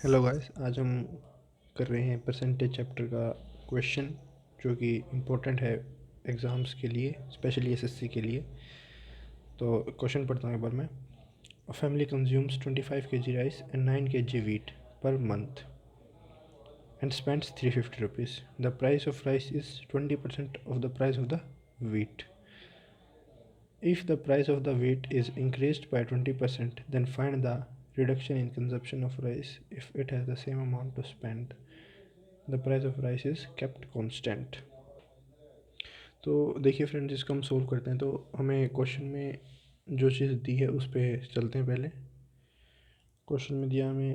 Hello guys, आज हम कर रहे हैं परसेंटेज चैप्टर का क्वेश्चन जो कि इम्पोर्टेंट है एग्ज़ाम्स के लिए, स्पेशली एसएससी के लिए। तो क्वेश्चन पढ़ता हूँ एक बार मैं। A family consumes 25 kg rice and 9 kg wheat per month and spends 350 rupees. The price of rice is 20% of the price of the wheat. If the price of the wheat is increased by 20%, then find the reduction in consumption of rice if it has the same amount to spend. The price of rice is kept constant. तो देखिए friends, इसको हम solve करते हैं। तो हमें question में जो चीज़ दी है उस पर चलते हैं। पहले क्वेश्चन में दिया हमें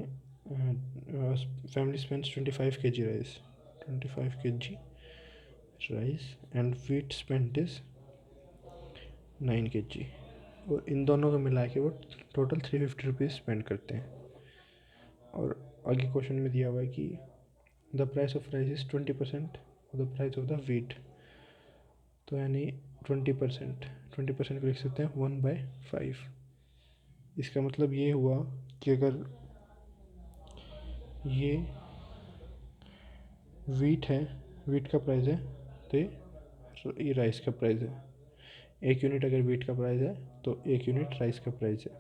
family spends 25 kg rice, 25 kg rice and wheat spent is 9 kg, और इन दोनों को मिला के वो टोटल 350 रुपीज़ स्पेंड करते हैं। और आगे क्वेश्चन में दिया हुआ है कि the price of rice is 20% of the price of the wheat. तो यानी 20% को लिख सकते हैं 1/5। इसका मतलब ये हुआ कि अगर ये वीट है, वीट का प्राइस है, तो ये राइस का प्राइस है। एक यूनिट अगर वीट का प्राइस है तो एक यूनिट राइस का प्राइस है।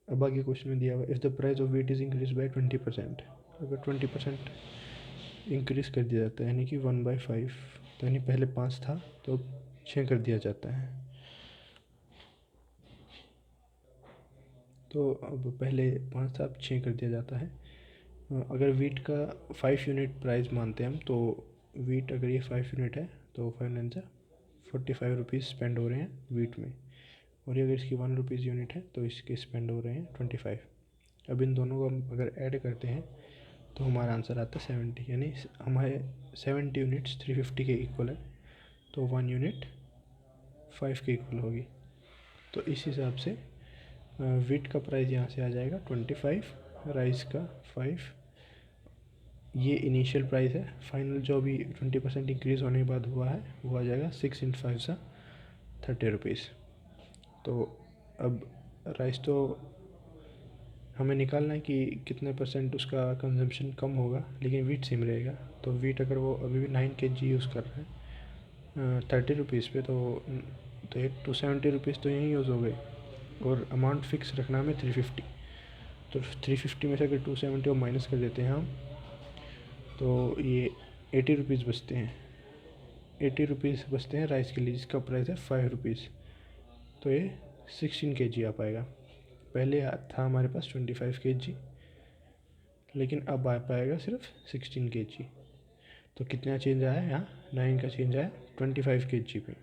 अब आगे क्वेश्चन में दिया हुआ if the price of wheat is increase by 20%, अगर 20% इंक्रीज़ कर दिया जाता है यानी कि 1/5, तो यानी पहले 5 था तो अब 6 कर दिया जाता है। तो अब पहले 5 था, अब 6 कर दिया जाता है। अगर वीट का 5 यूनिट प्राइस मानते हैं हम, तो वीट अगर ये 5 यूनिट है तो 5 9 से 45 रुपीज़ स्पेंड हो रहे हैं वीट में, और ये अगर इसकी 1 रुपीज़ यूनिट है तो इसके स्पेंड हो रहे हैं 25। अब इन दोनों को हम अगर ऐड करते हैं तो हमारा आंसर आता है 70, यानी हमारे 70 यूनिट्स 350 के इक्वल है, तो 1 यूनिट 5 के इक्वल होगी। तो इस हिसाब से वीट का प्राइस यहाँ से आ जाएगा 25, राइस का 5। ये इनिशियल प्राइस है, फाइनल जो अभी 20% इंक्रीज़ होने के बाद हुआ है वो आ जाएगा 6 × 5 = 30 रुपीज़। तो अब राइस तो हमें निकालना है कि कितने परसेंट उसका कंजम्पशन कम होगा, लेकिन वीट सेम रहेगा। तो वीट अगर वो अभी भी 9 kg यूज़ कर रहा है 30 रुपीज़ पे, तो ये 270 रुपीज़ तो यहीं यूज़ हो गए, और अमाउंट फिक्स रखना हमें 350। तो 350 में से अगर 270 को माइनस कर देते हैं हम, तो ये 80 रुपीज़ बचते हैं। 80 रुपीज़ बचते हैं राइस के लिए, जिसका प्राइस है 5 रुपीज़। तो ये 16 kg आ पाएगा। पहले था हमारे पास 25 kg, लेकिन अब आ पाएगा सिर्फ 16 kg। तो कितना चेंज आया यहाँ, 9 का चेंज आया 25 kg पे।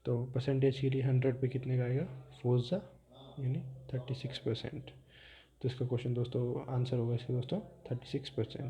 तो परसेंटेज के लिए 100 पे कितने का आएगा, 4 यानी 36%। तो इसका क्वेश्चन दोस्तों आंसर होगा इसका दोस्तों 36%।